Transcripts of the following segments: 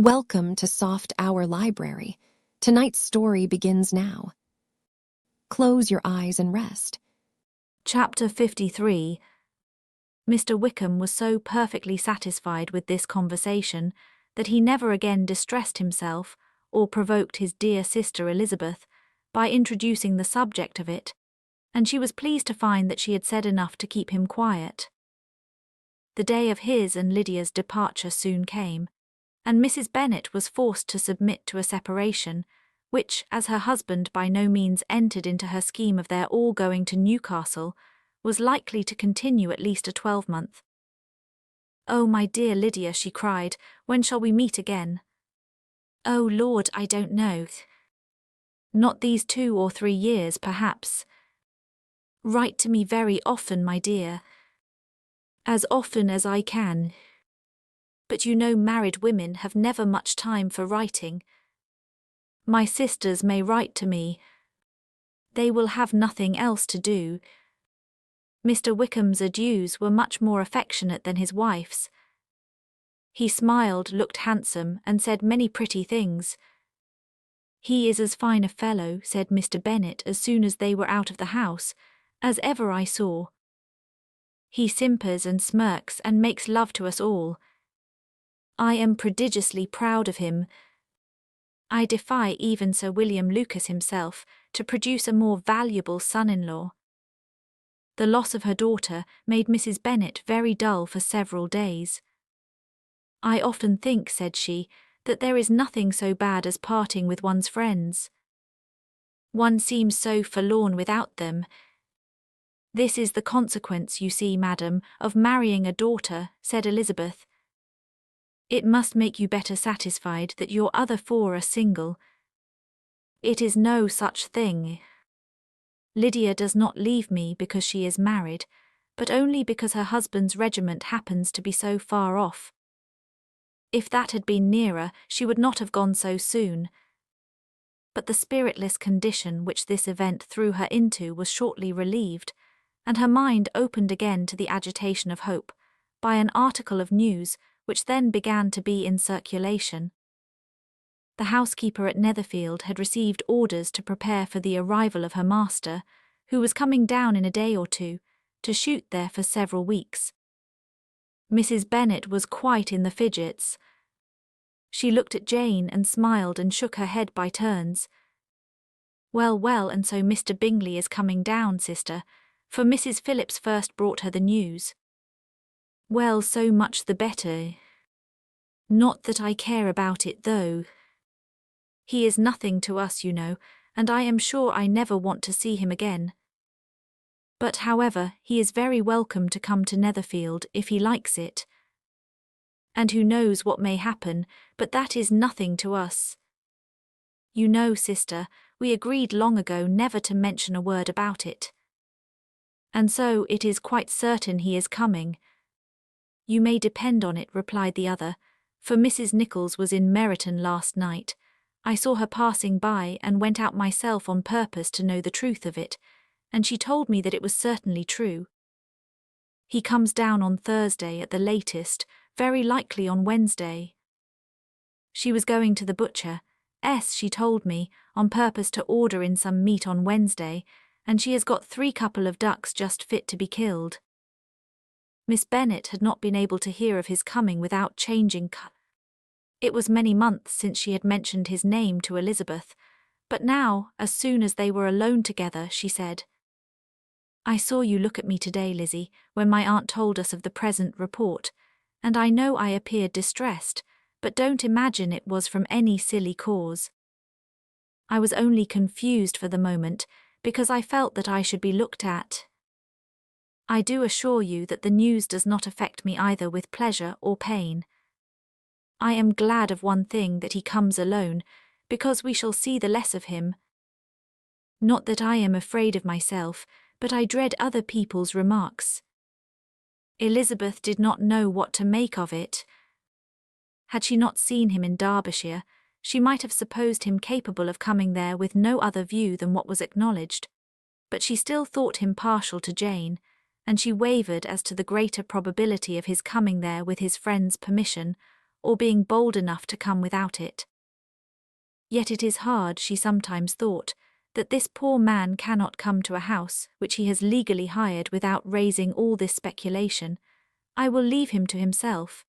Welcome to Soft Hour Library. Tonight's story begins now. Close your eyes and rest. Chapter 53. Mr. Wickham was so perfectly satisfied with this conversation that he never again distressed himself or provoked his dear sister Elizabeth by introducing the subject of it, and she was pleased to find that she had said enough to keep him quiet. The day of his and Lydia's departure soon came, and Mrs. Bennet was forced to submit to a separation, which, as her husband by no means entered into her scheme of their all going to Newcastle, was likely to continue at least a 12-month. "Oh, my dear Lydia," she cried, "when shall we meet again?" "Oh, Lord, I don't know. Not these 2 or 3 years, perhaps. Write to me very often, my dear. As often as I can. But you know married women have never much time for writing. My sisters may write to me. They will have nothing else to do." Mr. Wickham's adieus were much more affectionate than his wife's. He smiled, looked handsome, and said many pretty things. "He is as fine a fellow," said Mr. Bennet as soon as they were out of the house, "as ever I saw. He simpers and smirks and makes love to us all. I am prodigiously proud of him. I defy even Sir William Lucas himself to produce a more valuable son-in-law." The loss of her daughter made Mrs. Bennet very dull for several days. "I often think," said she, "that there is nothing so bad as parting with one's friends. One seems so forlorn without them. This is the consequence, you see, madam, of marrying a daughter," said Elizabeth. "It must make you better satisfied that your other 4 are single. It is no such thing. Lydia does not leave me because she is married, but only because her husband's regiment happens to be so far off. If that had been nearer, she would not have gone so soon." But the spiritless condition which this event threw her into was shortly relieved, and her mind opened again to the agitation of hope, by an article of news which then began to be in circulation. The housekeeper at Netherfield had received orders to prepare for the arrival of her master, who was coming down in a day or 2, to shoot there for several weeks. Mrs. Bennet was quite in the fidgets. She looked at Jane and smiled and shook her head by turns. "Well, well, and so Mr. Bingley is coming down, sister," for Mrs. Phillips first brought her the news. "Well, so much the better. Not that I care about it, though. He is nothing to us, you know, and I am sure I never want to see him again. But, however, he is very welcome to come to Netherfield if he likes it. And who knows what may happen, but that is nothing to us. You know, sister, we agreed long ago never to mention a word about it. And so it is quite certain he is coming." "You may depend on it," replied the other, "for Mrs. Nichols was in Meryton last night. I saw her passing by and went out myself on purpose to know the truth of it, and she told me that it was certainly true. He comes down on Thursday at the latest, very likely on Wednesday. She was going to the butcher, she told me, on purpose to order in some meat on Wednesday, and she has got 3 couple of ducks just fit to be killed." Miss Bennet had not been able to hear of his coming without changing colour. It was many months since she had mentioned his name to Elizabeth, but now, as soon as they were alone together, she said, "I saw you look at me today, Lizzie, when my aunt told us of the present report, and I know I appeared distressed, but don't imagine it was from any silly cause. I was only confused for the moment, because I felt that I should be looked at. I do assure you that the news does not affect me either with pleasure or pain. I am glad of one thing, that he comes alone, because we shall see the less of him. Not that I am afraid of myself, but I dread other people's remarks." Elizabeth did not know what to make of it. Had she not seen him in Derbyshire, she might have supposed him capable of coming there with no other view than what was acknowledged, but she still thought him partial to Jane, and she wavered as to the greater probability of his coming there with his friend's permission, or being bold enough to come without it. Yet it is hard, she sometimes thought, that this poor man cannot come to a house which he has legally hired without raising all this speculation. I will leave him to himself.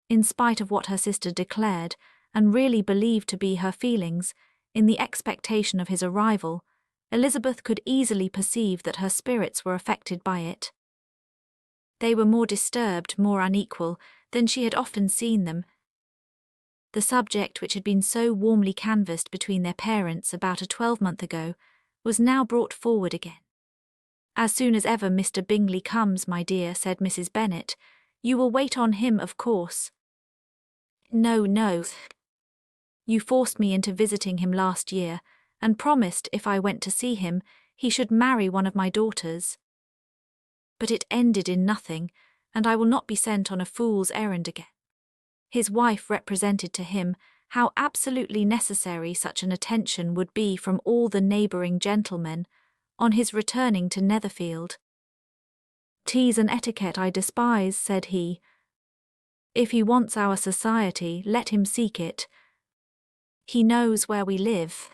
In spite of what her sister declared, and really believed to be her feelings, in the expectation of his arrival, Elizabeth could easily perceive that her spirits were affected by it. They were more disturbed, more unequal, than she had often seen them. The subject which had been so warmly canvassed between their parents about a 12-month ago was now brought forward again. "As soon as ever Mr. Bingley comes, my dear," said Mrs. Bennet, "you will wait on him, of course." "No, no. You forced me into visiting him last year, and promised, if I went to see him, he should marry one of my daughters. But it ended in nothing, and I will not be sent on a fool's errand again." His wife represented to him how absolutely necessary such an attention would be from all the neighbouring gentlemen on his returning to Netherfield. "Teas and etiquette I despise," said he. "If he wants our society, let him seek it. He knows where we live.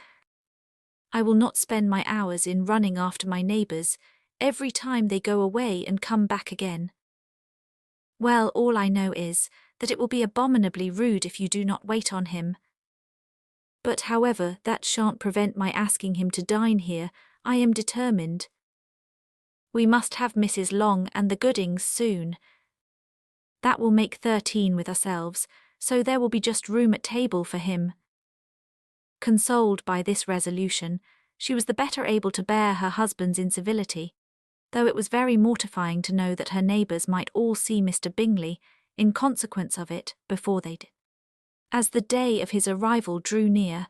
I will not spend my hours in running after my neighbours every time they go away and come back again. Well, all I know is that it will be abominably rude if you do not wait on him. But however, that shan't prevent my asking him to dine here. I am determined. We must have Mrs. Long and the Goodings soon. That will make 13 with ourselves, so there will be just room at table for him." Consoled by this resolution, she was the better able to bear her husband's incivility, though it was very mortifying to know that her neighbours might all see Mr. Bingley, in consequence of it, before they did. As the day of his arrival drew near,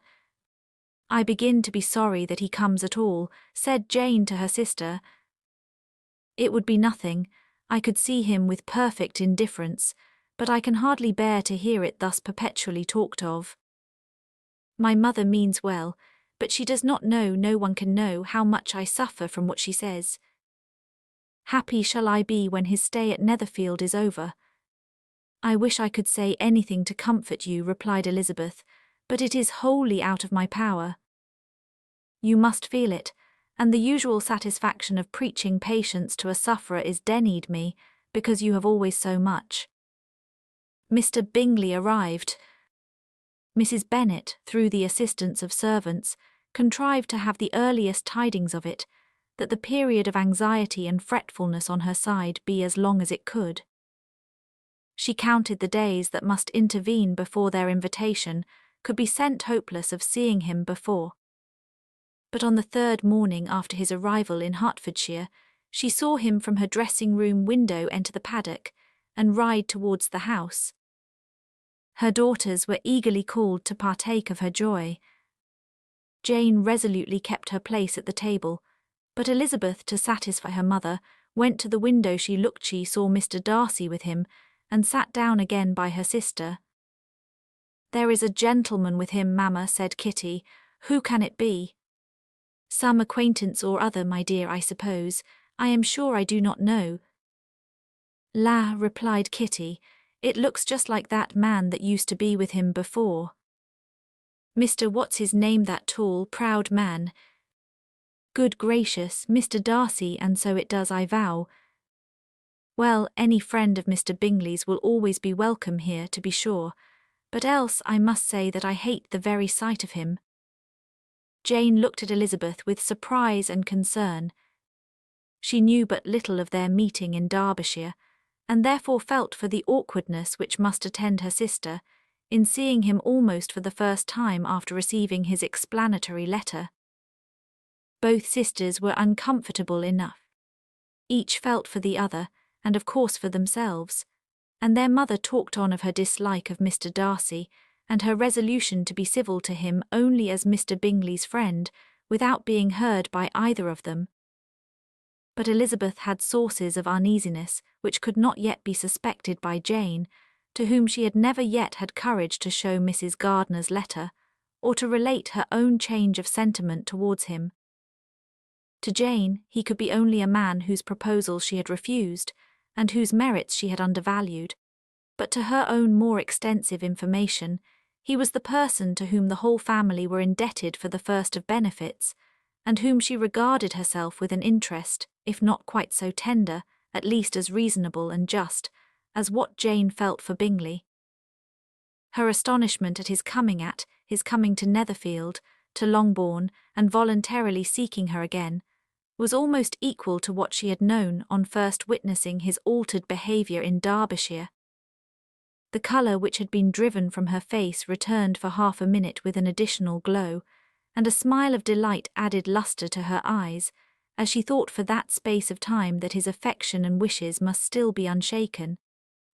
"I begin to be sorry that he comes at all," said Jane to her sister. "It would be nothing. I could see him with perfect indifference, but I can hardly bear to hear it thus perpetually talked of. My mother means well, but she does not know, no one can know, how much I suffer from what she says. Happy shall I be when his stay at Netherfield is over." "I wish I could say anything to comfort you," replied Elizabeth, "but it is wholly out of my power. You must feel it, and the usual satisfaction of preaching patience to a sufferer is denied me, because you have always so much." Mr. Bingley arrived. Mrs. Bennet, through the assistance of servants, contrived to have the earliest tidings of it, that the period of anxiety and fretfulness on her side be as long as it could. She counted the days that must intervene before their invitation could be sent, hopeless of seeing him before. But on the 3rd morning after his arrival in Hertfordshire, she saw him from her dressing-room window enter the paddock and ride towards the house. Her daughters were eagerly called to partake of her joy. Jane resolutely kept her place at the table, but Elizabeth, to satisfy her mother, went to the window. She saw Mr. Darcy with him, and sat down again by her sister. "There is a gentleman with him, mamma," said Kitty. "Who can it be?" "Some acquaintance or other, my dear, I suppose. I am sure I do not know." "La," replied Kitty, "it looks just like that man that used to be with him before. Mr. What's his name, that tall, proud man? Good gracious, Mr. Darcy, and so it does, I vow. Well, any friend of Mr. Bingley's will always be welcome here, to be sure, but else I must say that I hate the very sight of him." Jane looked at Elizabeth with surprise and concern. She knew but little of their meeting in Derbyshire, and therefore felt for the awkwardness which must attend her sister in seeing him almost for the first time after receiving his explanatory letter. Both sisters were uncomfortable enough. Each felt for the other, and of course for themselves, and their mother talked on of her dislike of Mr. Darcy, and her resolution to be civil to him only as Mr. Bingley's friend, without being heard by either of them. But Elizabeth had sources of uneasiness which could not yet be suspected by Jane, to whom she had never yet had courage to show Mrs. Gardiner's letter, or to relate her own change of sentiment towards him. To Jane, he could be only a man whose proposals she had refused, and whose merits she had undervalued. but to her own more extensive information, he was the person to whom the whole family were indebted for the first of benefits, and whom she regarded herself with an interest, if not quite so tender, at least as reasonable and just, as what Jane felt for Bingley. Her astonishment at his coming to Netherfield, to Longbourn, and voluntarily seeking her again, was almost equal to what she had known on first witnessing his altered behaviour in Derbyshire. The colour which had been driven from her face returned for half a minute with an additional glow, and a smile of delight added lustre to her eyes, as she thought for that space of time that his affection and wishes must still be unshaken,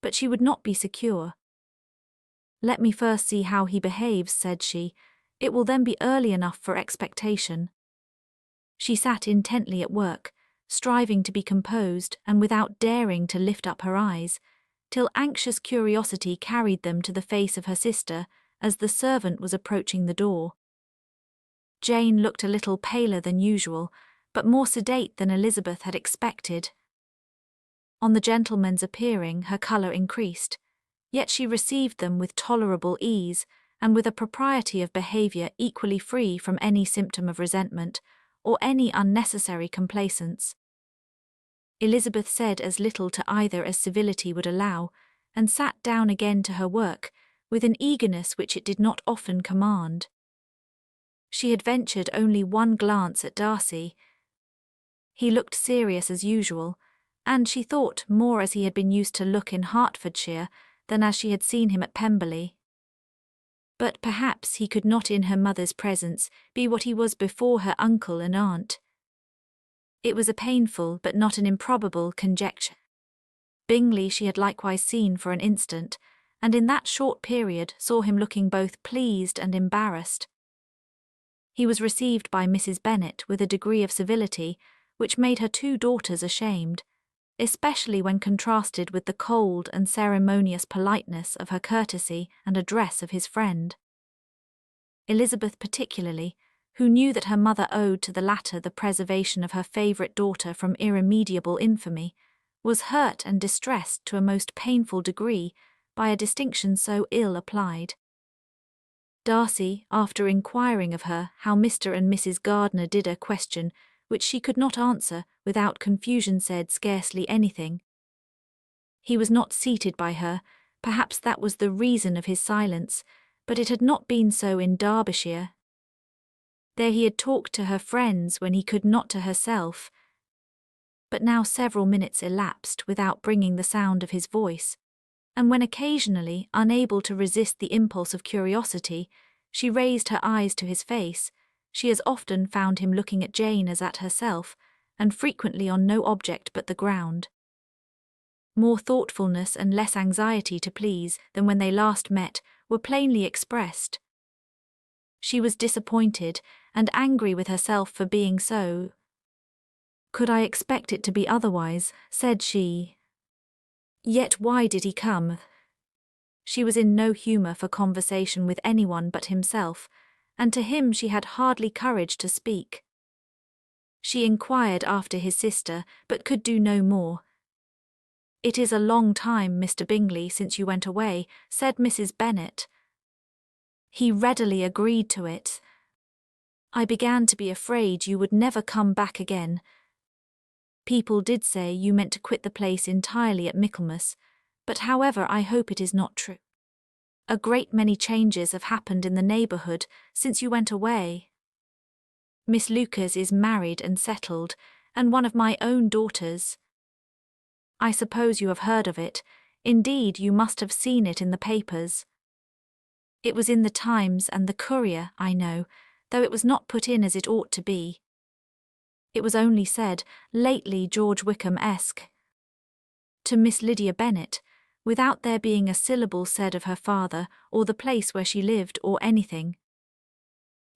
but she would not be secure. "Let me first see how he behaves," said she. "It will then be early enough for expectation." She sat intently at work, striving to be composed and without daring to lift up her eyes, till anxious curiosity carried them to the face of her sister as the servant was approaching the door. Jane looked a little paler than usual, but more sedate than Elizabeth had expected. On the gentleman's appearing, her colour increased, yet she received them with tolerable ease, and with a propriety of behaviour equally free from any symptom of resentment, or any unnecessary complaisance. Elizabeth said as little to either as civility would allow, and sat down again to her work, with an eagerness which it did not often command. She had ventured only one glance at Darcy. He looked serious as usual, and she thought more as he had been used to look in Hertfordshire than as she had seen him at Pemberley. But perhaps he could not in her mother's presence be what he was before her uncle and aunt. It was a painful but not an improbable conjecture. Bingley she had likewise seen for an instant, and in that short period saw him looking both pleased and embarrassed. He was received by Mrs. Bennet with a degree of civility which made her two daughters ashamed, especially when contrasted with the cold and ceremonious politeness of her courtesy and address of his friend. Elizabeth particularly, who knew that her mother owed to the latter the preservation of her favourite daughter from irremediable infamy, was hurt and distressed to a most painful degree by a distinction so ill applied. Darcy, after inquiring of her how Mr. and Mrs. Gardiner did, a question which she could not answer without confusion, said scarcely anything. He was not seated by her, perhaps that was the reason of his silence, but it had not been so in Derbyshire. There he had talked to her friends when he could not to herself, but now several minutes elapsed without bringing the sound of his voice, and when occasionally, unable to resist the impulse of curiosity, she raised her eyes to his face, she as often found him looking at Jane as at herself, and frequently on no object but the ground. More thoughtfulness and less anxiety to please than when they last met were plainly expressed. She was disappointed and angry with herself for being so. "Could I expect it to be otherwise?" said she. "Yet why did he come?" She was in no humour for conversation with anyone but himself, and to him she had hardly courage to speak. She inquired after his sister, but could do no more. "It is a long time, Mr. Bingley, since you went away," said Mrs. Bennet. He readily agreed to it. "I began to be afraid you would never come back again. People did say you meant to quit the place entirely at Michaelmas, but however I hope it is not true. A great many changes have happened in the neighbourhood since you went away. Miss Lucas is married and settled, and one of my own daughters. I suppose you have heard of it. Indeed, you must have seen it in the papers. It was in the Times and the Courier, I know, though it was not put in as it ought to be. It was only said, lately George Wickham-esque, to Miss Lydia Bennet, without there being a syllable said of her father, or the place where she lived, or anything.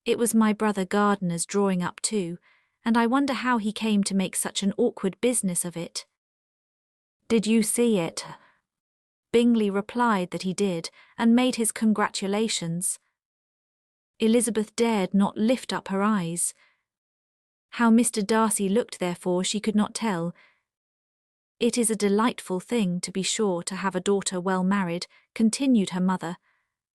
It was my brother Gardiner's drawing up too, and I wonder how he came to make such an awkward business of it." "Did you see it?" Bingley replied that he did, and made his congratulations. Elizabeth dared not lift up her eyes. How Mr. Darcy looked, therefore, she could not tell. "It is a delightful thing, to be sure, to have a daughter well married," continued her mother,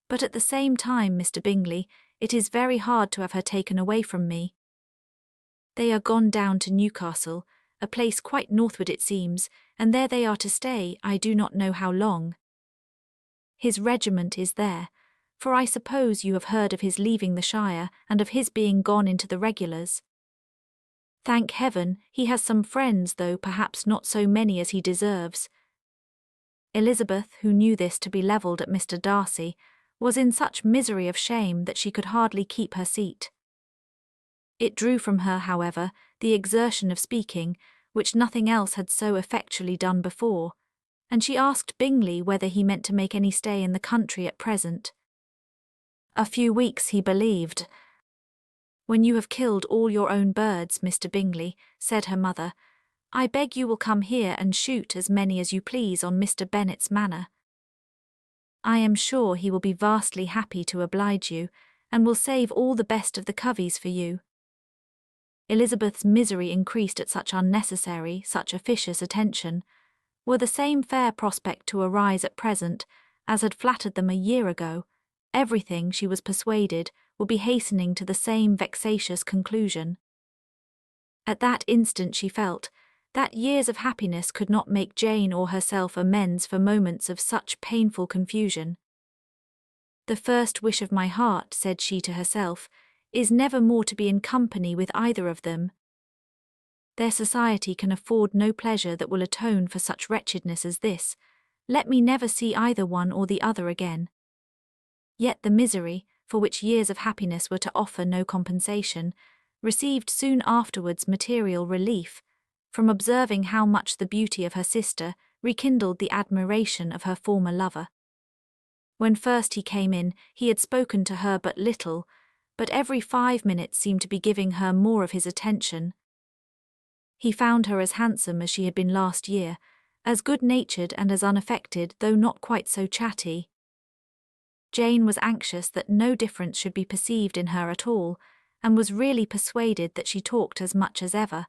"but at the same time, Mr. Bingley, it is very hard to have her taken away from me. They are gone down to Newcastle, a place quite northward it seems, and there they are to stay, I do not know how long. His regiment is there, for I suppose you have heard of his leaving the shire and of his being gone into the regulars. Thank heaven, he has some friends, though perhaps not so many as he deserves." Elizabeth, who knew this to be levelled at Mr. Darcy, was in such misery of shame that she could hardly keep her seat. It drew from her, however, the exertion of speaking, which nothing else had so effectually done before, and she asked Bingley whether he meant to make any stay in the country at present. "A few weeks, he believed." "When you have killed all your own birds, Mr. Bingley," said her mother, "I beg you will come here and shoot as many as you please on Mr. Bennet's manor. I am sure he will be vastly happy to oblige you, and will save all the best of the coveys for you." Elizabeth's misery increased at such unnecessary, such officious attention. Were the same fair prospect to arise at present as had flattered them a year ago, everything, she was persuaded, would be hastening to the same vexatious conclusion. At that instant she felt that years of happiness could not make Jane or herself amends for moments of such painful confusion. "The first wish of my heart," said she to herself, "is never more to be in company with either of them. Their society can afford no pleasure that will atone for such wretchedness as this. Let me never see either one or the other again." Yet the misery, for which years of happiness were to offer no compensation, received soon afterwards material relief, from observing how much the beauty of her sister rekindled the admiration of her former lover. When first he came in, he had spoken to her but little, but every 5 minutes seemed to be giving her more of his attention. He found her as handsome as she had been last year, as good-natured and as unaffected, though not quite so chatty. Jane was anxious that no difference should be perceived in her at all, and was really persuaded that she talked as much as ever,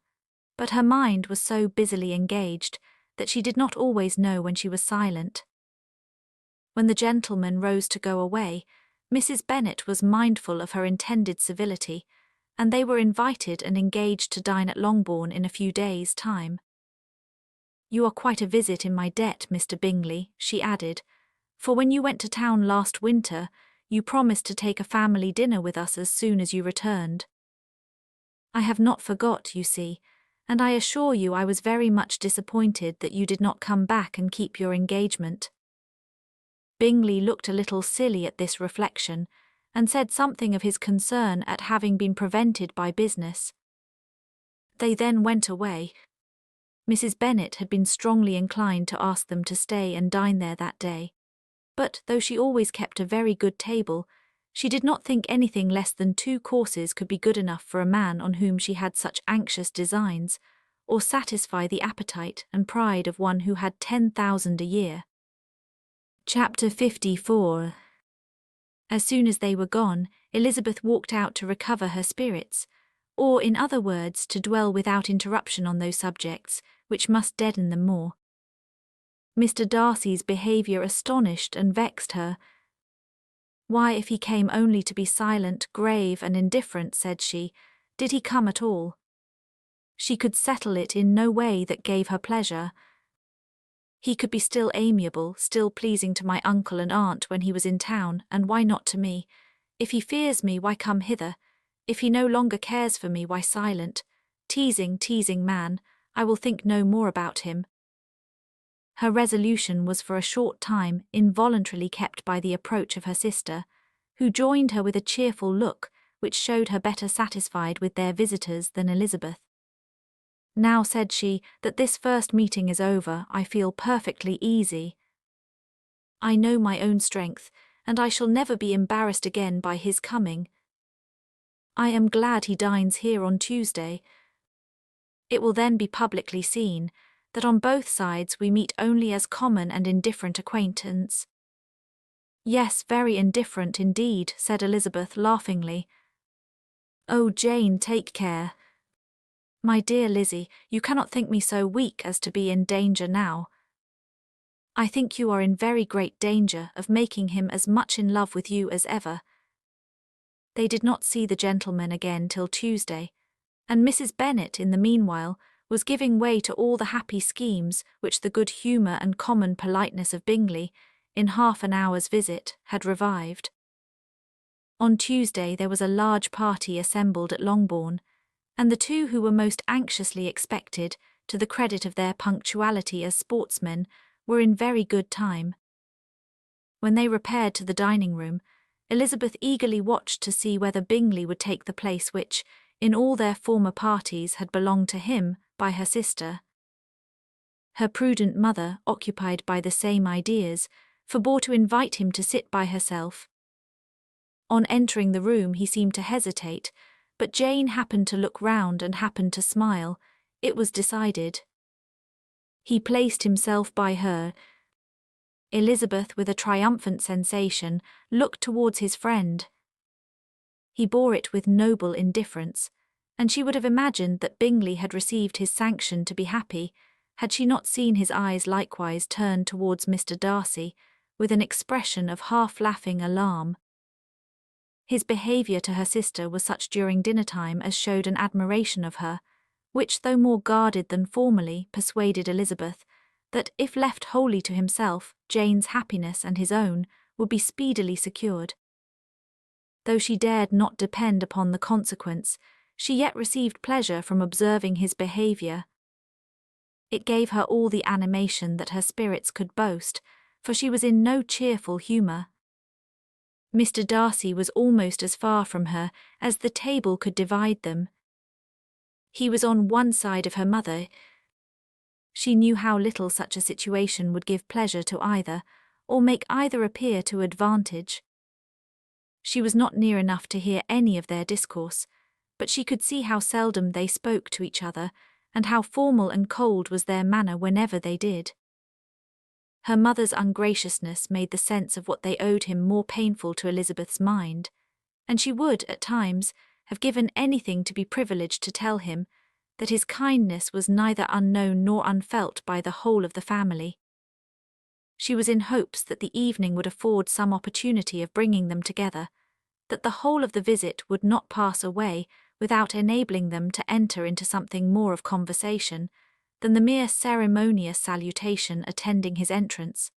but her mind was so busily engaged that she did not always know when she was silent. When the gentlemen rose to go away, Mrs. Bennet was mindful of her intended civility, and they were invited and engaged to dine at Longbourn in a few days' time. "You are quite a visit in my debt, Mr. Bingley," she added, "for when you went to town last winter, you promised to take a family dinner with us as soon as you returned. I have not forgot, you see, and I assure you I was very much disappointed that you did not come back and keep your engagement." Bingley looked a little silly at this reflection, and said something of his concern at having been prevented by business. They then went away. Mrs. Bennet had been strongly inclined to ask them to stay and dine there that day, but though she always kept a very good table, she did not think anything less than 2 courses could be good enough for a man on whom she had such anxious designs, or satisfy the appetite and pride of one who had 10,000 a year. Chapter 54. As soon as they were gone, Elizabeth walked out to recover her spirits, or, in other words, to dwell without interruption on those subjects which must deaden them more. Mr. Darcy's behaviour astonished and vexed her. "Why, if he came only to be silent, grave, and indifferent," said she, "did he come at all? She could settle it in no way that gave her pleasure. He could be still amiable, still pleasing to my uncle and aunt when he was in town, and why not to me? If he fears me, why come hither? If he no longer cares for me, why silent? Teasing, teasing man, I will think no more about him." Her resolution was for a short time involuntarily kept by the approach of her sister, who joined her with a cheerful look which showed her better satisfied with their visitors than Elizabeth. "Now," said she, "that this first meeting is over, I feel perfectly easy. I know my own strength, and I shall never be embarrassed again by his coming. I am glad he dines here on Tuesday. It will then be publicly seen that on both sides we meet only as common and indifferent acquaintance." "Yes, very indifferent indeed," said Elizabeth laughingly. "Oh, Jane, take care. My dear Lizzie, you cannot think me so weak as to be in danger now. I think you are in very great danger of making him as much in love with you as ever. They did not see the gentleman again till Tuesday, and Mrs. Bennet, in the meanwhile, was giving way to all the happy schemes which the good humour and common politeness of Bingley, in half an hour's visit, had revived. On Tuesday there was a large party assembled at Longbourn, and the two who were most anxiously expected, to the credit of their punctuality as sportsmen, were in very good time. When they repaired to the dining-room, Elizabeth eagerly watched to see whether Bingley would take the place which, in all their former parties, had belonged to him by her sister. Her prudent mother, occupied by the same ideas, forbore to invite him to sit by herself. On entering the room he seemed to hesitate, but Jane happened to look round and happened to smile. It was decided. He placed himself by her. Elizabeth, with a triumphant sensation, looked towards his friend. He bore it with noble indifference, and she would have imagined that Bingley had received his sanction to be happy, had she not seen his eyes likewise turned towards Mr. Darcy, with an expression of half-laughing alarm. His behaviour to her sister was such during dinner-time as showed an admiration of her, which, though more guarded than formerly, persuaded Elizabeth that, if left wholly to himself, Jane's happiness and his own would be speedily secured. Though she dared not depend upon the consequence, she yet received pleasure from observing his behaviour. It gave her all the animation that her spirits could boast, for she was in no cheerful humour. Mr. Darcy was almost as far from her as the table could divide them. He was on one side of her mother. She knew how little such a situation would give pleasure to either, or make either appear to advantage. She was not near enough to hear any of their discourse, but she could see how seldom they spoke to each other, and how formal and cold was their manner whenever they did. Her mother's ungraciousness made the sense of what they owed him more painful to Elizabeth's mind, and she would, at times, have given anything to be privileged to tell him that his kindness was neither unknown nor unfelt by the whole of the family. She was in hopes that the evening would afford some opportunity of bringing them together, that the whole of the visit would not pass away without enabling them to enter into something more of conversation than the mere ceremonious salutation attending his entrance.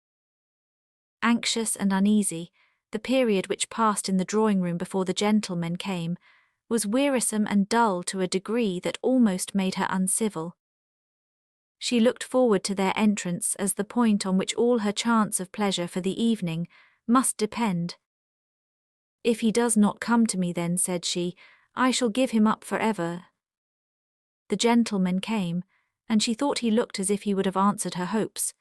Anxious and uneasy, the period which passed in the drawing-room before the gentlemen came was wearisome and dull to a degree that almost made her uncivil. She looked forward to their entrance as the point on which all her chance of pleasure for the evening must depend. "If he does not come to me then," said she, "I shall give him up for ever." The gentleman came, and she thought he looked as if he would have answered her hopes.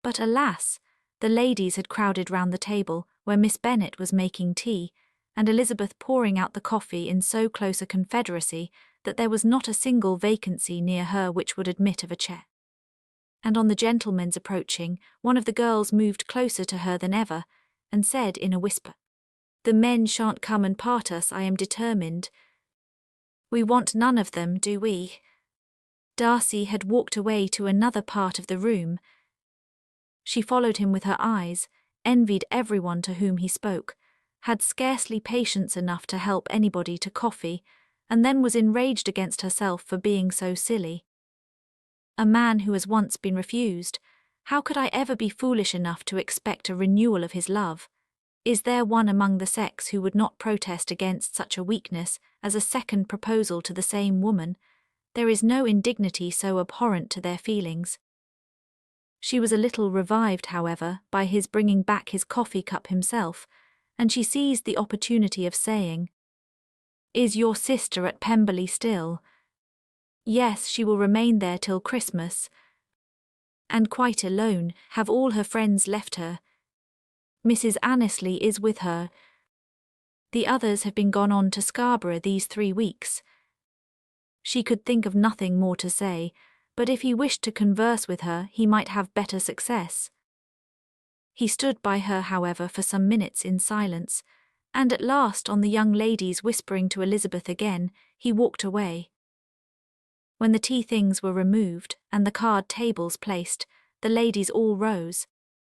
But alas! The ladies had crowded round the table, where Miss Bennet was making tea, and Elizabeth pouring out the coffee in so close a confederacy that there was not a single vacancy near her which would admit of a chair. And on the gentleman's approaching, one of the girls moved closer to her than ever, and said in a whisper, "The men shan't come and part us, I am determined. We want none of them, do we?" Darcy had walked away to another part of the room. She followed him with her eyes, envied everyone to whom he spoke, had scarcely patience enough to help anybody to coffee, and then was enraged against herself for being so silly. A man who has once been refused, how could I ever be foolish enough to expect a renewal of his love? Is there one among the sex who would not protest against such a weakness as a second proposal to the same woman? There is no indignity so abhorrent to their feelings. She was a little revived, however, by his bringing back his coffee-cup himself, and she seized the opportunity of saying, "Is your sister at Pemberley still?" "Yes, she will remain there till Christmas." "And quite alone? Have all her friends left her?" "Mrs. Annesley is with her. The others have been gone on to Scarborough these 3 weeks." She could think of nothing more to say, but if he wished to converse with her, he might have better success. He stood by her, however, for some minutes in silence, and at last, on the young lady's whispering to Elizabeth again, he walked away. When the tea things were removed and the card tables placed, the ladies all rose,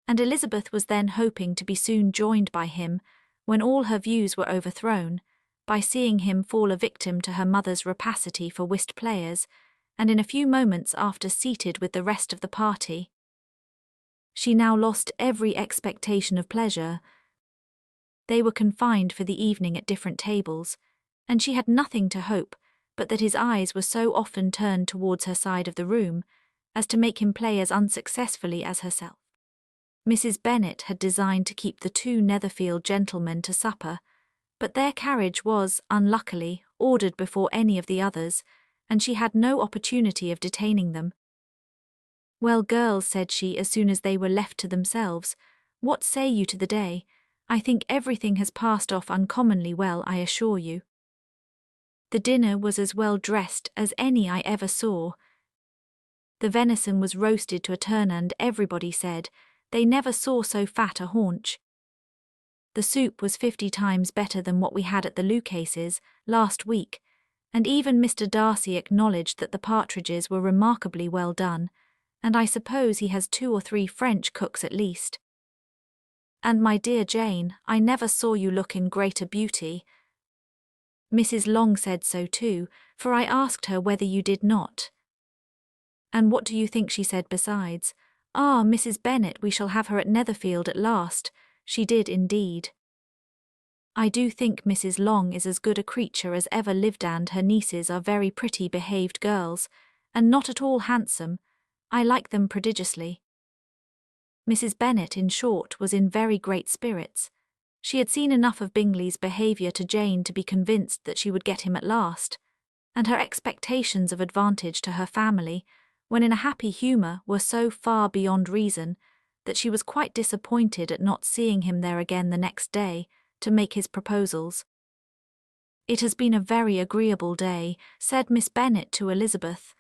and Elizabeth was then hoping to be soon joined by him, when all her views were overthrown, by seeing him fall a victim to her mother's rapacity for whist players, and in a few moments after seated with the rest of the party. She now lost every expectation of pleasure. They were confined for the evening at different tables, and she had nothing to hope but that his eyes were so often turned towards her side of the room as to make him play as unsuccessfully as herself. Mrs. Bennet had designed to keep the two Netherfield gentlemen to supper, but their carriage was, unluckily, ordered before any of the others, and she had no opportunity of detaining them. "Well, girls," said she as soon as they were left to themselves, "what say you to the day? I think everything has passed off uncommonly well, I assure you. The dinner was as well dressed as any I ever saw. The venison was roasted to a turn, and everybody said they never saw so fat a haunch. The soup was 50 times better than what we had at the Lucases last week, and even Mr. Darcy acknowledged that the partridges were remarkably well done, and I suppose he has 2 or 3 French cooks at least. And my dear Jane, I never saw you look in greater beauty. Mrs. Long said so too, for I asked her whether you did not. And what do you think she said besides? 'Ah, Mrs. Bennet, we shall have her at Netherfield at last.' She did indeed. I do think Mrs. Long is as good a creature as ever lived, and her nieces are very pretty behaved girls, and not at all handsome. I like them prodigiously." Mrs. Bennet, in short, was in very great spirits. She had seen enough of Bingley's behaviour to Jane to be convinced that she would get him at last, and her expectations of advantage to her family, when in a happy humour, were so far beyond reason that she was quite disappointed at not seeing him there again the next day to make his proposals. "It has been a very agreeable day," said Miss Bennet to Elizabeth.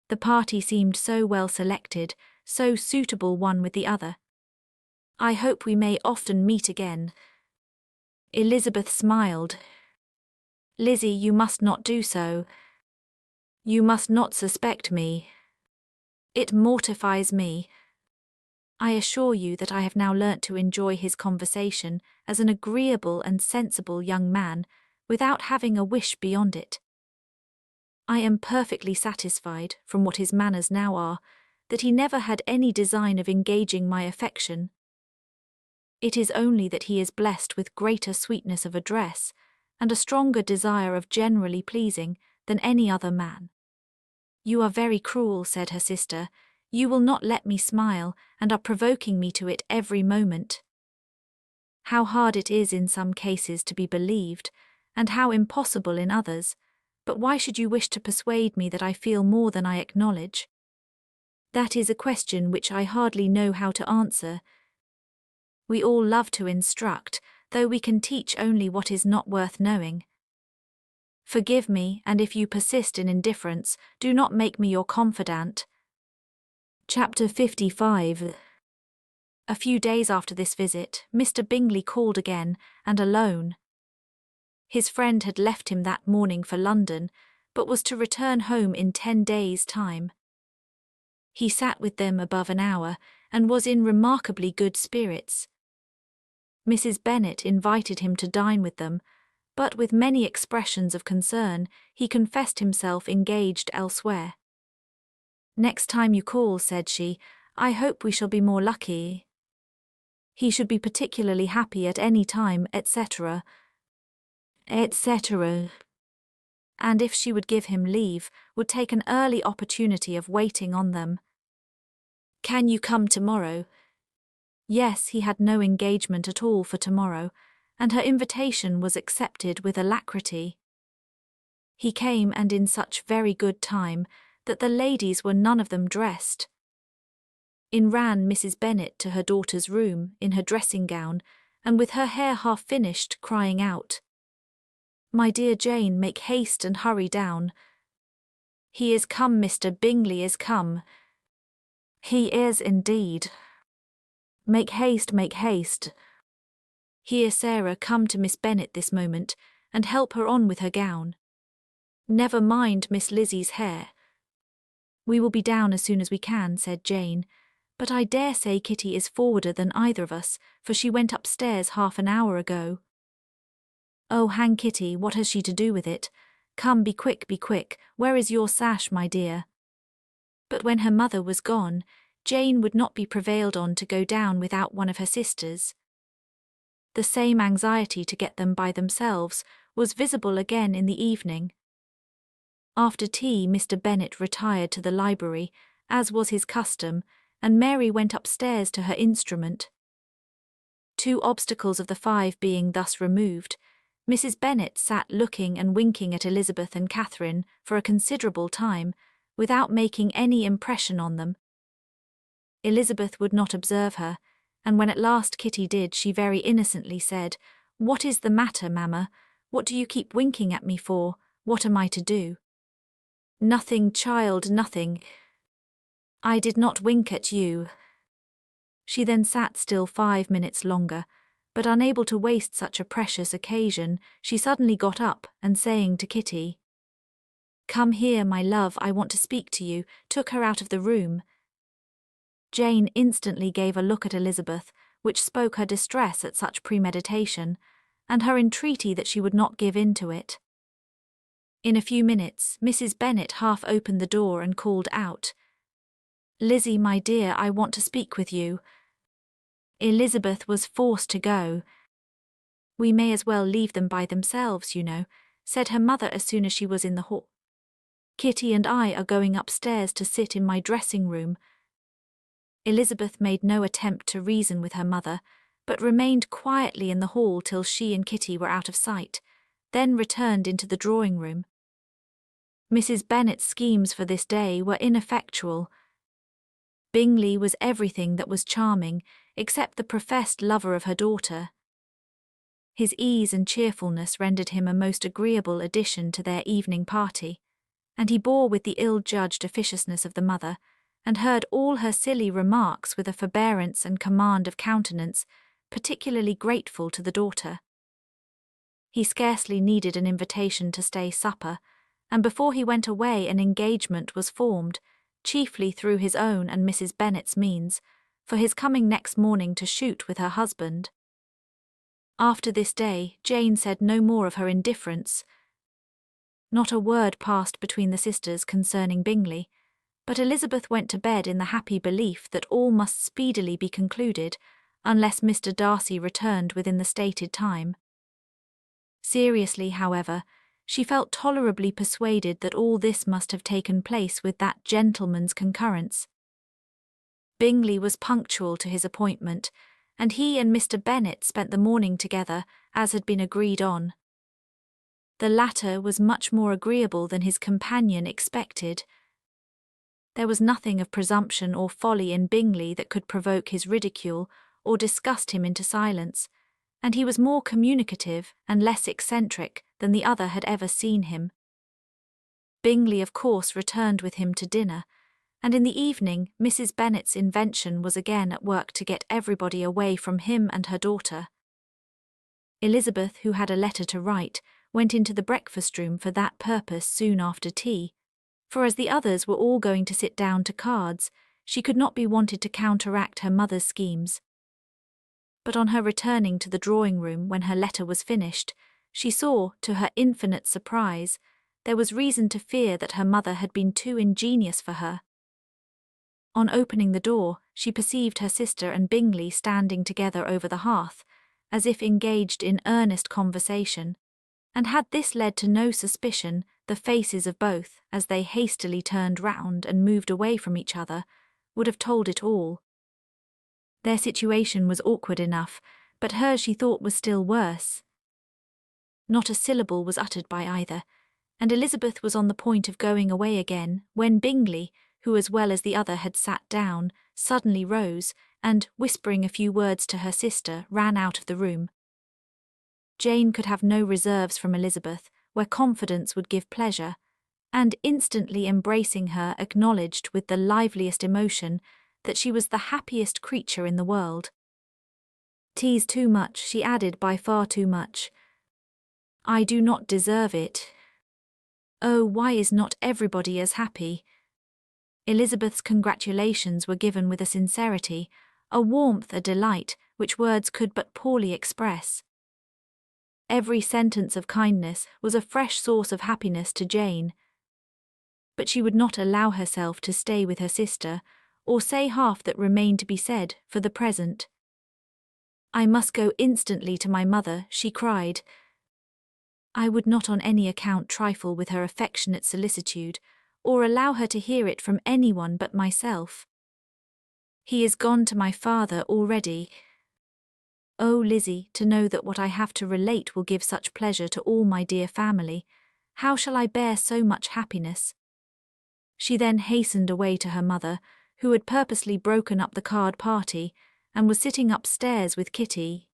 "The party seemed so well selected, so suitable one with the other. I hope we may often meet again." Elizabeth smiled. "Lizzie, you must not do so. You must not suspect me. It mortifies me. I assure you that I have now learnt to enjoy his conversation as an agreeable and sensible young man, without having a wish beyond it. I am perfectly satisfied, from what his manners now are, that he never had any design of engaging my affection. It is only that he is blessed with greater sweetness of address, and a stronger desire of generally pleasing, than any other man." "You are very cruel," said her sister. "You will not let me smile, and are provoking me to it every moment. How hard it is in some cases to be believed, and how impossible in others, but why should you wish to persuade me that I feel more than I acknowledge? That is a question which I hardly know how to answer. We all love to instruct, though we can teach only what is not worth knowing. Forgive me, and if you persist in indifference, do not make me your confidant." Chapter 55. A few days after this visit, Mr. Bingley called again, and alone. His friend had left him that morning for London, but was to return home in 10 days' time. He sat with them above an hour, and was in remarkably good spirits. Mrs. Bennet invited him to dine with them, but with many expressions of concern, he confessed himself engaged elsewhere. "Next time you call," said she, "I hope we shall be more lucky. He should be particularly happy at any time, etc., etc." And if she would give him leave, would take an early opportunity of waiting on them. "Can you come tomorrow?" Yes, he had no engagement at all for tomorrow, and her invitation was accepted with alacrity. He came, and in such very good time that the ladies were none of them dressed. In ran Mrs. Bennet to her daughter's room in her dressing gown, and with her hair half finished, crying out, "My dear Jane, make haste and hurry down. He is come, Mr. Bingley is come. He is indeed. Make haste, make haste." Hear Sarah come to Miss Bennet this moment, and help her on with her gown. Never mind Miss Lizzie's hair. We will be down as soon as we can, said Jane, but I dare say Kitty is forwarder than either of us, for she went upstairs half an hour ago. Oh, hang Kitty, what has she to do with it? Come, be quick, where is your sash, my dear? But when her mother was gone, Jane would not be prevailed on to go down without one of her sisters. The same anxiety to get them by themselves was visible again in the evening. After tea, Mr. Bennet retired to the library, as was his custom, and Mary went upstairs to her instrument. 2 obstacles of the 5 being thus removed, Mrs. Bennet sat looking and winking at Elizabeth and Catherine for a considerable time, without making any impression on them. Elizabeth would not observe her, and when at last Kitty did, she very innocently said, "What is the matter, mamma? What do you keep winking at me for? What am I to do?" "Nothing, child, nothing. I did not wink at you." She then sat still 5 minutes longer, but unable to waste such a precious occasion, she suddenly got up and saying to Kitty, "Come here, my love, I want to speak to you," took her out of the room. Jane instantly gave a look at Elizabeth, which spoke her distress at such premeditation, and her entreaty that she would not give in to it. In a few minutes, Mrs. Bennet half opened the door and called out, "Lizzie, my dear, I want to speak with you." Elizabeth was forced to go. "We may as well leave them by themselves, you know," said her mother as soon as she was in the hall. "Kitty and I are going upstairs to sit in my dressing-room." Elizabeth made no attempt to reason with her mother, but remained quietly in the hall till she and Kitty were out of sight, then returned into the drawing-room. Mrs. Bennet's schemes for this day were ineffectual. Bingley was everything that was charming, except the professed lover of her daughter. His ease and cheerfulness rendered him a most agreeable addition to their evening party, and he bore with the ill-judged officiousness of the mother, and heard all her silly remarks with a forbearance and command of countenance particularly grateful to the daughter. He scarcely needed an invitation to stay supper, and before he went away an engagement was formed, chiefly through his own and Mrs. Bennet's means, for his coming next morning to shoot with her husband. After this day, Jane said no more of her indifference. Not a word passed between the sisters concerning Bingley, but Elizabeth went to bed in the happy belief that all must speedily be concluded, unless Mr. Darcy returned within the stated time. Seriously, however, she felt tolerably persuaded that all this must have taken place with that gentleman's concurrence. Bingley was punctual to his appointment, and he and Mr. Bennet spent the morning together, as had been agreed on. The latter was much more agreeable than his companion expected. There was nothing of presumption or folly in Bingley that could provoke his ridicule or disgust him into silence, and he was more communicative and less eccentric than the other had ever seen him. Bingley, of course, returned with him to dinner, and in the evening Mrs. Bennet's invention was again at work to get everybody away from him and her daughter. Elizabeth, who had a letter to write, went into the breakfast-room for that purpose soon after tea, for as the others were all going to sit down to cards, she could not be wanted to counteract her mother's schemes. But on her returning to the drawing-room when her letter was finished, she saw, to her infinite surprise, there was reason to fear that her mother had been too ingenious for her. On opening the door, she perceived her sister and Bingley standing together over the hearth, as if engaged in earnest conversation, and had this led to no suspicion, the faces of both, as they hastily turned round and moved away from each other, would have told it all. Their situation was awkward enough, but hers she thought was still worse. Not a syllable was uttered by either, and Elizabeth was on the point of going away again, when Bingley, who as well as the other had sat down, suddenly rose, and, whispering a few words to her sister, ran out of the room. Jane could have no reserves from Elizabeth, where confidence would give pleasure, and instantly embracing her acknowledged with the liveliest emotion that she was the happiest creature in the world. "'Tis too much," she added, "by far too much. I do not deserve it." Oh, why is not everybody as happy? Elizabeth's congratulations were given with a sincerity, a warmth, a delight, which words could but poorly express. Every sentence of kindness was a fresh source of happiness to Jane, but she would not allow herself to stay with her sister, or say half that remained to be said for the present. "I must go instantly to my mother," she cried. I would not on any account trifle with her affectionate solicitude, or allow her to hear it from anyone but myself. He is gone to my father already. Oh, Lizzie, to know that what I have to relate will give such pleasure to all my dear family, how shall I bear so much happiness? She then hastened away to her mother, who had purposely broken up the card party, and was sitting upstairs with Kitty.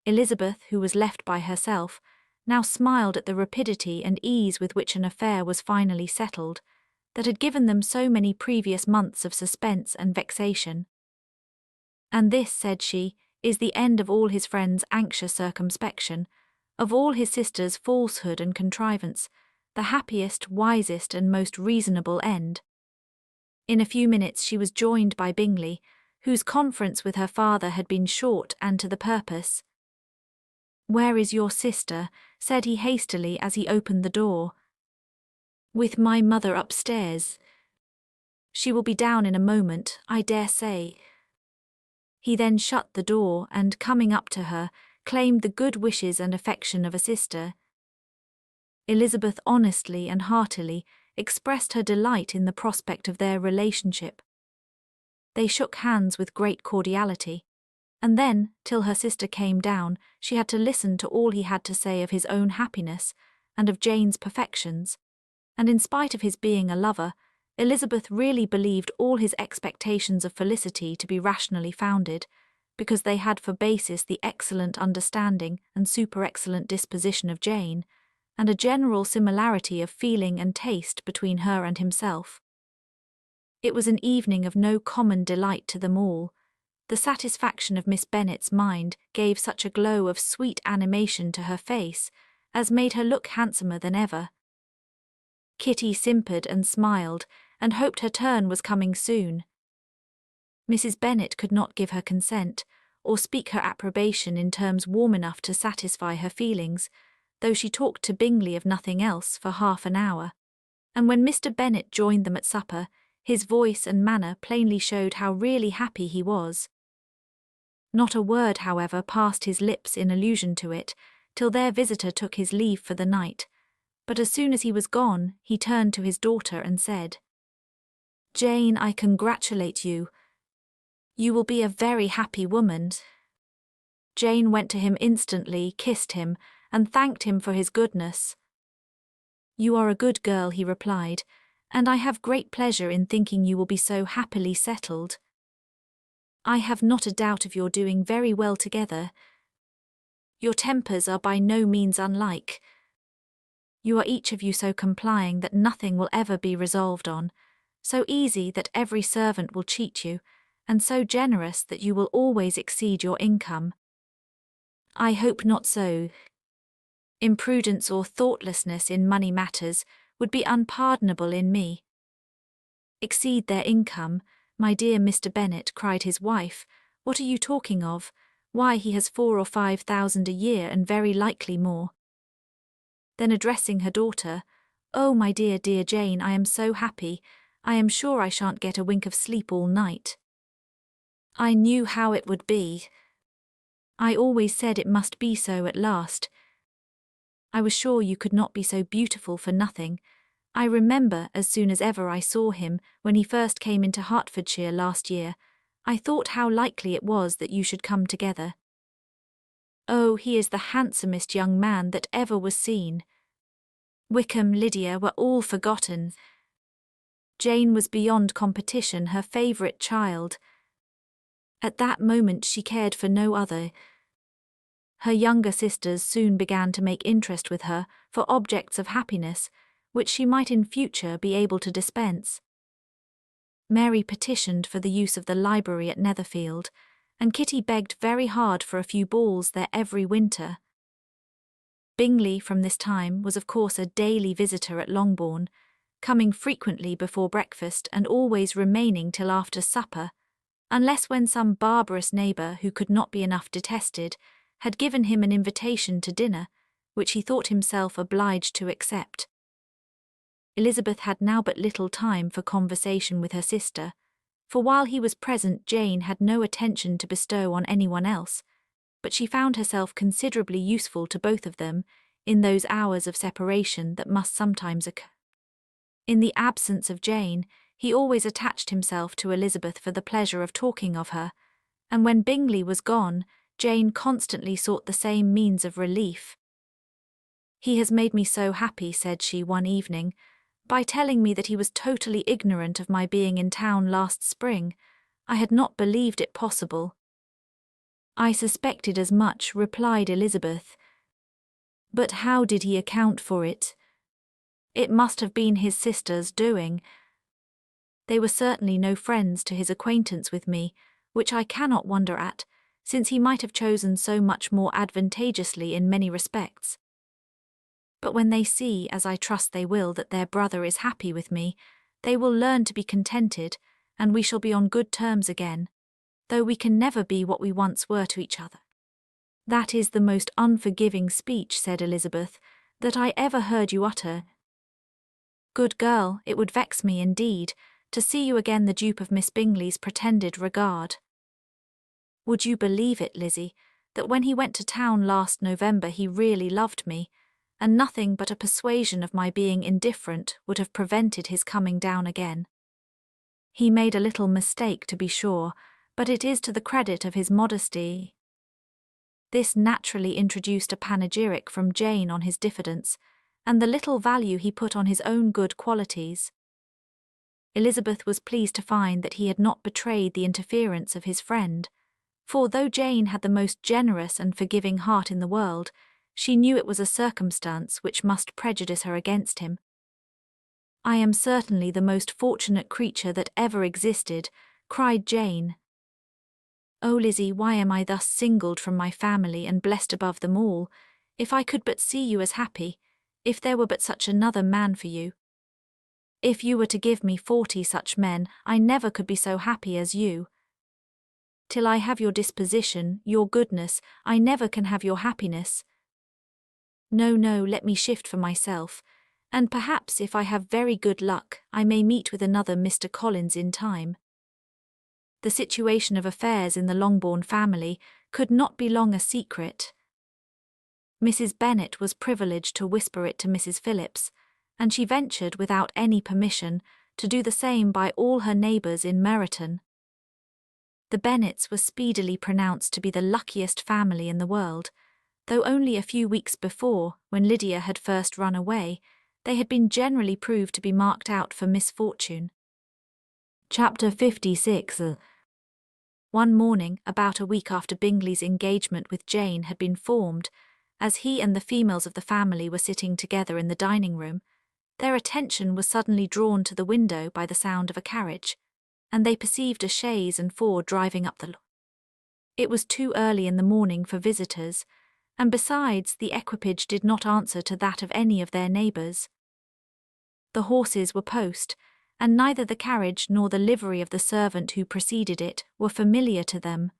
Elizabeth, who was left by herself, now smiled at the rapidity and ease with which an affair was finally settled, that had given them so many previous months of suspense and vexation. "And this," said she, "is the end of all his friends' anxious circumspection, of all his sister's falsehood and contrivance, the happiest, wisest, and most reasonable end." In a few minutes she was joined by Bingley, whose conference with her father had been short and to the purpose. "Where is your sister?" said he hastily as he opened the door. "With my mother upstairs. She will be down in a moment, I dare say." He then shut the door and, coming up to her, claimed the good wishes and affection of a sister. Elizabeth honestly and heartily expressed her delight in the prospect of their relationship. They shook hands with great cordiality, and then, till her sister came down, she had to listen to all he had to say of his own happiness and of Jane's perfections, and in spite of his being a lover, Elizabeth really believed all his expectations of felicity to be rationally founded, because they had for basis the excellent understanding and super-excellent disposition of Jane, and a general similarity of feeling and taste between her and himself. It was an evening of no common delight to them all. The satisfaction of Miss Bennet's mind gave such a glow of sweet animation to her face as made her look handsomer than ever. Kitty simpered and smiled, and hoped her turn was coming soon. Mrs. Bennet could not give her consent, or speak her approbation in terms warm enough to satisfy her feelings, though she talked to Bingley of nothing else for half an hour, and when Mr. Bennet joined them at supper, his voice and manner plainly showed how really happy he was. Not a word, however, passed his lips in allusion to it, till their visitor took his leave for the night, but as soon as he was gone, he turned to his daughter and said, "Jane, I congratulate you. You will be a very happy woman." Jane went to him instantly, kissed him, and thanked him for his goodness. "You are a good girl," he replied, "and I have great pleasure in thinking you will be so happily settled. I have not a doubt of your doing very well together. Your tempers are by no means unlike. You are each of you so complying that nothing will ever be resolved on, so easy that every servant will cheat you, and so generous that you will always exceed your income. I hope not so. Imprudence or thoughtlessness in money matters would be unpardonable in me." "Exceed their income, my dear Mr. Bennet," cried his wife. "What are you talking of? Why, he has 4,000 or 5,000 a year, and very likely more." Then addressing her daughter, "Oh, my dear, dear Jane, I am so happy. I am sure I shan't get a wink of sleep all night. I knew how it would be. I always said it must be so at last. I was sure you could not be so beautiful for nothing. I remember, as soon as ever I saw him, when he first came into Hertfordshire last year, I thought how likely it was that you should come together. Oh, he is the handsomest young man that ever was seen. Wickham, Lydia were all forgotten. Jane was beyond competition her favourite child. At that moment she cared for no other. Her younger sisters soon began to make interest with her for objects of happiness, which she might in future be able to dispense. Mary petitioned for the use of the library at Netherfield, and Kitty begged very hard for a few balls there every winter. Bingley, from this time, was of course a daily visitor at Longbourn, coming frequently before breakfast and always remaining till after supper, unless when some barbarous neighbour who could not be enough detested had given him an invitation to dinner, which he thought himself obliged to accept. Elizabeth had now but little time for conversation with her sister, for while he was present Jane had no attention to bestow on anyone else, but she found herself considerably useful to both of them in those hours of separation that must sometimes occur. In the absence of Jane, he always attached himself to Elizabeth for the pleasure of talking of her, and when Bingley was gone, Jane constantly sought the same means of relief. "He has made me so happy," said she one evening, "by telling me that he was totally ignorant of my being in town last spring. I had not believed it possible." "I suspected as much," replied Elizabeth. "But how did he account for it? It must have been his sister's doing. They were certainly no friends to his acquaintance with me, which I cannot wonder at, since he might have chosen so much more advantageously in many respects. But when they see, as I trust they will, that their brother is happy with me, they will learn to be contented, and we shall be on good terms again, though we can never be what we once were to each other." "That is the most unforgiving speech," said Elizabeth, "that I ever heard you utter. Good girl, it would vex me, indeed, to see you again the dupe of Miss Bingley's pretended regard. Would you believe it, Lizzie, that when he went to town last November he really loved me, and nothing but a persuasion of my being indifferent would have prevented his coming down again. He made a little mistake, to be sure, but it is to the credit of his modesty." This naturally introduced a panegyric from Jane on his diffidence, and the little value he put on his own good qualities. Elizabeth was pleased to find that he had not betrayed the interference of his friend, for though Jane had the most generous and forgiving heart in the world, she knew it was a circumstance which must prejudice her against him. "I am certainly the most fortunate creature that ever existed," cried Jane. "Oh, Lizzie, why am I thus singled from my family and blessed above them all? If I could but see you as happy, if there were but such another man for you. If you were to give me 40 such men, I never could be so happy as you. Till I have your disposition, your goodness, I never can have your happiness. No, no, let me shift for myself, and perhaps if I have very good luck, I may meet with another Mr. Collins in time." The situation of affairs in the Longbourn family could not be long a secret. Mrs. Bennet was privileged to whisper it to Mrs. Phillips, and she ventured, without any permission, to do the same by all her neighbours in Meryton. The Bennets were speedily pronounced to be the luckiest family in the world, though only a few weeks before, when Lydia had first run away, they had been generally proved to be marked out for misfortune. Chapter 56. One morning, about a week after Bingley's engagement with Jane had been formed, as he and the females of the family were sitting together in the dining-room, their attention was suddenly drawn to the window by the sound of a carriage, and they perceived a chaise and four driving up the lawn. It was too early in the morning for visitors, and besides, the equipage did not answer to that of any of their neighbours. The horses were post, and neither the carriage nor the livery of the servant who preceded it were familiar to them.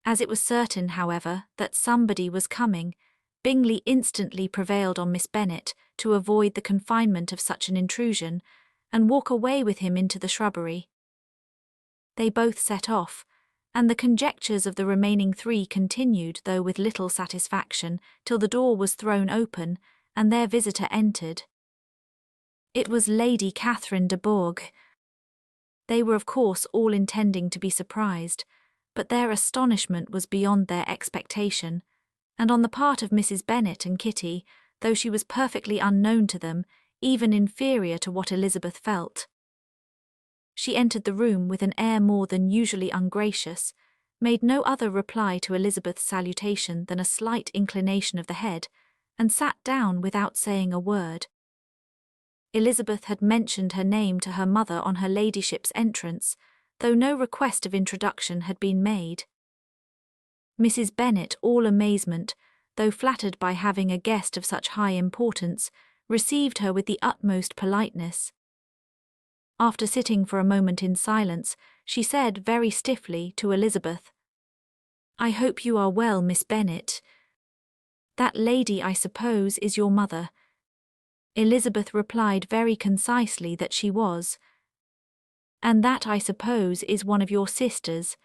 As it was certain, however, that somebody was coming, Bingley instantly prevailed on Miss Bennet to avoid the confinement of such an intrusion, and walk away with him into the shrubbery. They both set off, and the conjectures of the remaining three continued, though with little satisfaction, till the door was thrown open, and their visitor entered. It was Lady Catherine de Bourgh. They were of course all intending to be surprised, but their astonishment was beyond their expectation, and on the part of Mrs. Bennet and Kitty, though she was perfectly unknown to them, even inferior to what Elizabeth felt. She entered the room with an air more than usually ungracious, made no other reply to Elizabeth's salutation than a slight inclination of the head, and sat down without saying a word. Elizabeth had mentioned her name to her mother on her ladyship's entrance, though no request of introduction had been made. Mrs. Bennet, all amazement, though flattered by having a guest of such high importance, received her with the utmost politeness. After sitting for a moment in silence, she said very stiffly to Elizabeth, "I hope you are well, Miss Bennet. That lady, I suppose, is your mother." Elizabeth replied very concisely that she was. "And that, I suppose, is one of your sisters,"